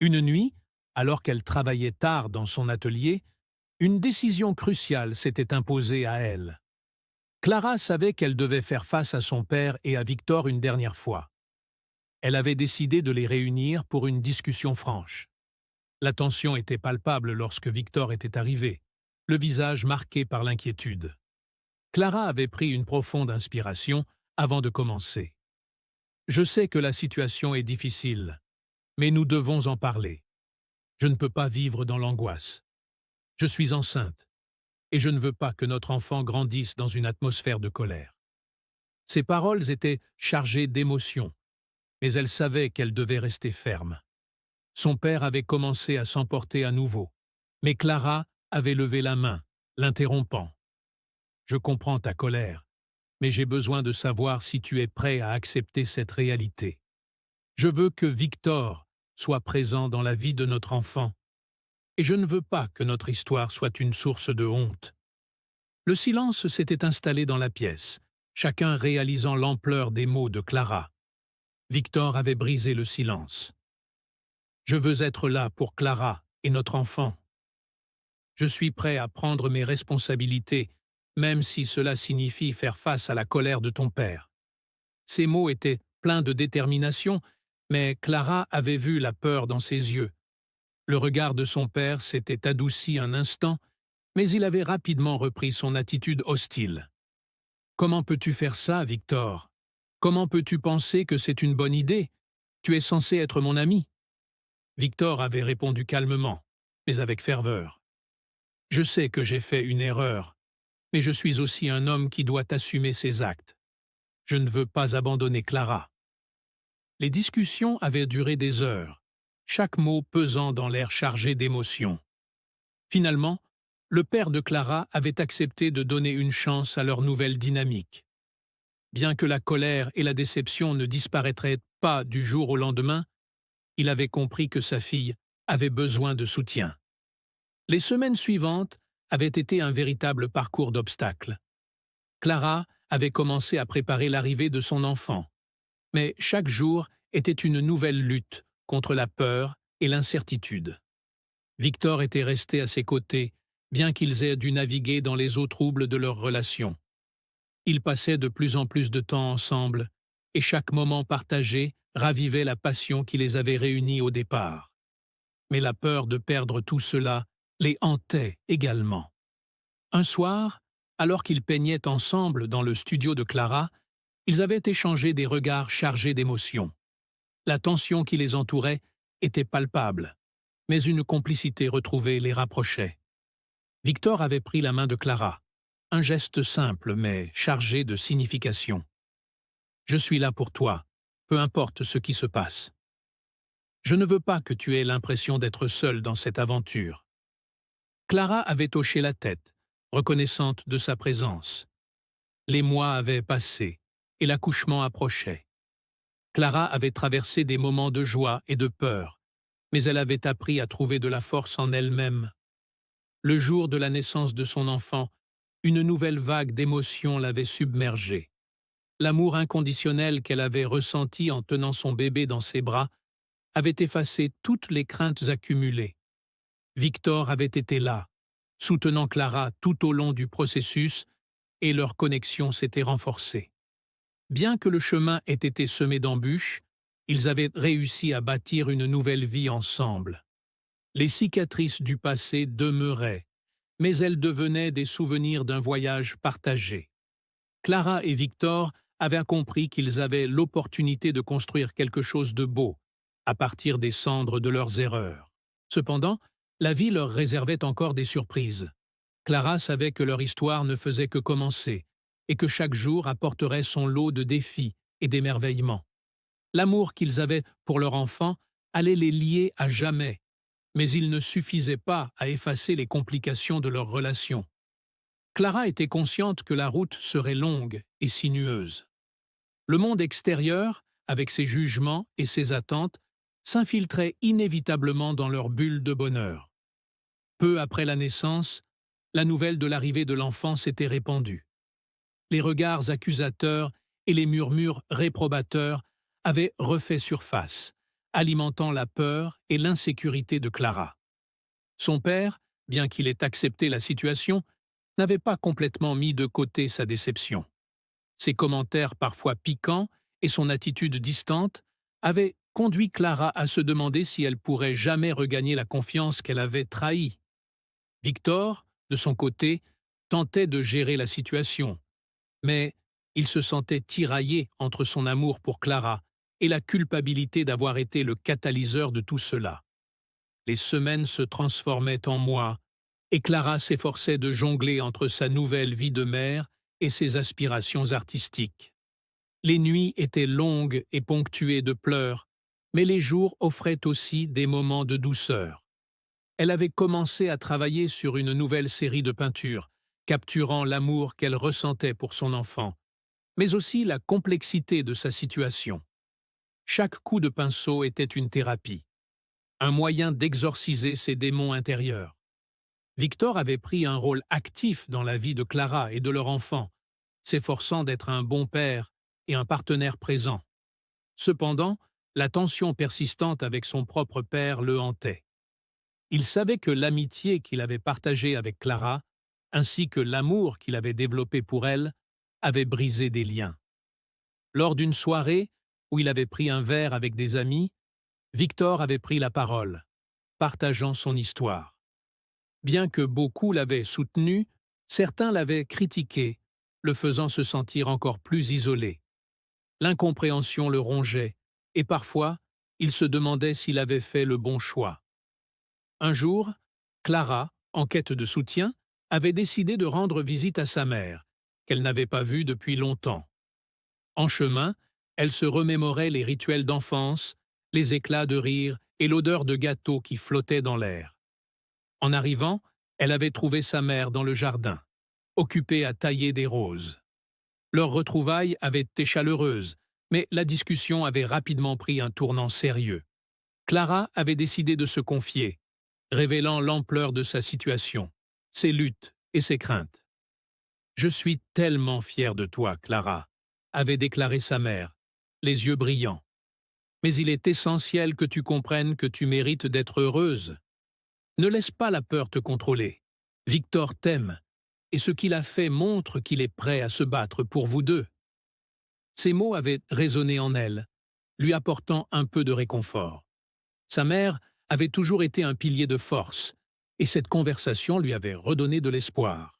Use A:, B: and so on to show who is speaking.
A: Une nuit, alors qu'elle travaillait tard dans son atelier, une décision cruciale s'était imposée à elle. Clara savait qu'elle devait faire face à son père et à Victor une dernière fois. Elle avait décidé de les réunir pour une discussion franche. La tension était palpable lorsque Victor était arrivé, le visage marqué par l'inquiétude. Clara avait pris une profonde inspiration avant de commencer. « Je sais que la situation est difficile, mais nous devons en parler. Je ne peux pas vivre dans l'angoisse. Je suis enceinte, et je ne veux pas que notre enfant grandisse dans une atmosphère de colère. » Ses paroles étaient chargées d'émotion, mais elle savait qu'elle devait rester ferme. Son père avait commencé à s'emporter à nouveau, mais Clara avait levé la main, l'interrompant. « Je comprends ta colère, mais j'ai besoin de savoir si tu es prêt à accepter cette réalité. Je veux que Victor soit présent dans la vie de notre enfant, et je ne veux pas que notre histoire soit une source de honte. » Le silence s'était installé dans la pièce, chacun réalisant l'ampleur des mots de Clara. Victor avait brisé le silence. « Je veux être là pour Clara et notre enfant. Je suis prêt à prendre mes responsabilités, même si cela signifie faire face à la colère de ton père. » Ces mots étaient pleins de détermination, mais Clara avait vu la peur dans ses yeux. Le regard de son père s'était adouci un instant, mais il avait rapidement repris son attitude hostile. « Comment peux-tu faire ça, Victor? Comment peux-tu penser que c'est une bonne idée? Tu es censé être mon ami. » Victor avait répondu calmement, mais avec ferveur. « Je sais que j'ai fait une erreur, mais je suis aussi un homme qui doit assumer ses actes. Je ne veux pas abandonner Clara. » Les discussions avaient duré des heures, chaque mot pesant dans l'air chargé d'émotion. Finalement, le père de Clara avait accepté de donner une chance à leur nouvelle dynamique. Bien que la colère et la déception ne disparaîtraient pas du jour au lendemain, il avait compris que sa fille avait besoin de soutien. Les semaines suivantes avaient été un véritable parcours d'obstacles. Clara avait commencé à préparer l'arrivée de son enfant, mais chaque jour était une nouvelle lutte contre la peur et l'incertitude. Victor était resté à ses côtés, bien qu'ils aient dû naviguer dans les eaux troubles de leur relation. Ils passaient de plus en plus de temps ensemble, et chaque moment partagé ravivait la passion qui les avait réunis au départ. Mais la peur de perdre tout cela les hantait également. Un soir, alors qu'ils peignaient ensemble dans le studio de Clara, ils avaient échangé des regards chargés d'émotion. La tension qui les entourait était palpable, mais une complicité retrouvée les rapprochait. Victor avait pris la main de Clara, un geste simple mais chargé de signification. « Je suis là pour toi, peu importe ce qui se passe. Je ne veux pas que tu aies l'impression d'être seule dans cette aventure. » Clara avait hoché la tête, reconnaissante de sa présence. Les mois avaient passé et l'accouchement approchait. Clara avait traversé des moments de joie et de peur, mais elle avait appris à trouver de la force en elle-même. Le jour de la naissance de son enfant, une nouvelle vague d'émotions l'avait submergée. L'amour inconditionnel qu'elle avait ressenti en tenant son bébé dans ses bras avait effacé toutes les craintes accumulées. Victor avait été là, soutenant Clara tout au long du processus, et leur connexion s'était renforcée. Bien que le chemin ait été semé d'embûches, ils avaient réussi à bâtir une nouvelle vie ensemble. Les cicatrices du passé demeuraient, mais elles devenaient des souvenirs d'un voyage partagé. Clara et Victor avaient compris qu'ils avaient l'opportunité de construire quelque chose de beau, à partir des cendres de leurs erreurs. Cependant, la vie leur réservait encore des surprises. Clara savait que leur histoire ne faisait que commencer, et que chaque jour apporterait son lot de défis et d'émerveillements. L'amour qu'ils avaient pour leur enfant allait les lier à jamais, mais il ne suffisait pas à effacer les complications de leur relation. Clara était consciente que la route serait longue et sinueuse. Le monde extérieur, avec ses jugements et ses attentes, s'infiltrait inévitablement dans leur bulle de bonheur. Peu après la naissance, la nouvelle de l'arrivée de l'enfant s'était répandue. Les regards accusateurs et les murmures réprobateurs avaient refait surface, alimentant la peur et l'insécurité de Clara. Son père, bien qu'il ait accepté la situation, n'avait pas complètement mis de côté sa déception. Ses commentaires parfois piquants et son attitude distante avaient conduit Clara à se demander si elle pourrait jamais regagner la confiance qu'elle avait trahie. Victor, de son côté, tentait de gérer la situation, mais il se sentait tiraillé entre son amour pour Clara et la culpabilité d'avoir été le catalyseur de tout cela. Les semaines se transformaient en mois, et Clara s'efforçait de jongler entre sa nouvelle vie de mère et ses aspirations artistiques. Les nuits étaient longues et ponctuées de pleurs, mais les jours offraient aussi des moments de douceur. Elle avait commencé à travailler sur une nouvelle série de peintures, capturant l'amour qu'elle ressentait pour son enfant, mais aussi la complexité de sa situation. Chaque coup de pinceau était une thérapie, un moyen d'exorciser ses démons intérieurs. Victor avait pris un rôle actif dans la vie de Clara et de leur enfant, s'efforçant d'être un bon père et un partenaire présent. Cependant, la tension persistante avec son propre père le hantait. Il savait que l'amitié qu'il avait partagée avec Clara, ainsi que l'amour qu'il avait développé pour elle, avaient brisé des liens. Lors d'une soirée où il avait pris un verre avec des amis, Victor avait pris la parole, partageant son histoire. Bien que beaucoup l'avaient soutenu, certains l'avaient critiqué, le faisant se sentir encore plus isolé. L'incompréhension le rongeait, et parfois, il se demandait s'il avait fait le bon choix. Un jour, Clara, en quête de soutien, avait décidé de rendre visite à sa mère, qu'elle n'avait pas vue depuis longtemps. En chemin, elle se remémorait les rituels d'enfance, les éclats de rire et l'odeur de gâteau qui flottait dans l'air. En arrivant, elle avait trouvé sa mère dans le jardin, occupée à tailler des roses. Leur retrouvaille avait été chaleureuse, mais la discussion avait rapidement pris un tournant sérieux. Clara avait décidé de se confier, révélant l'ampleur de sa situation, ses luttes et ses craintes. « Je suis tellement fière de toi, Clara », avait déclaré sa mère, les yeux brillants. « Mais il est essentiel que tu comprennes que tu mérites d'être heureuse. Ne laisse pas la peur te contrôler. Victor t'aime, et ce qu'il a fait montre qu'il est prêt à se battre pour vous deux. » Ces mots avaient résonné en elle, lui apportant un peu de réconfort. Sa mère avait toujours été un pilier de force, et cette conversation lui avait redonné de l'espoir.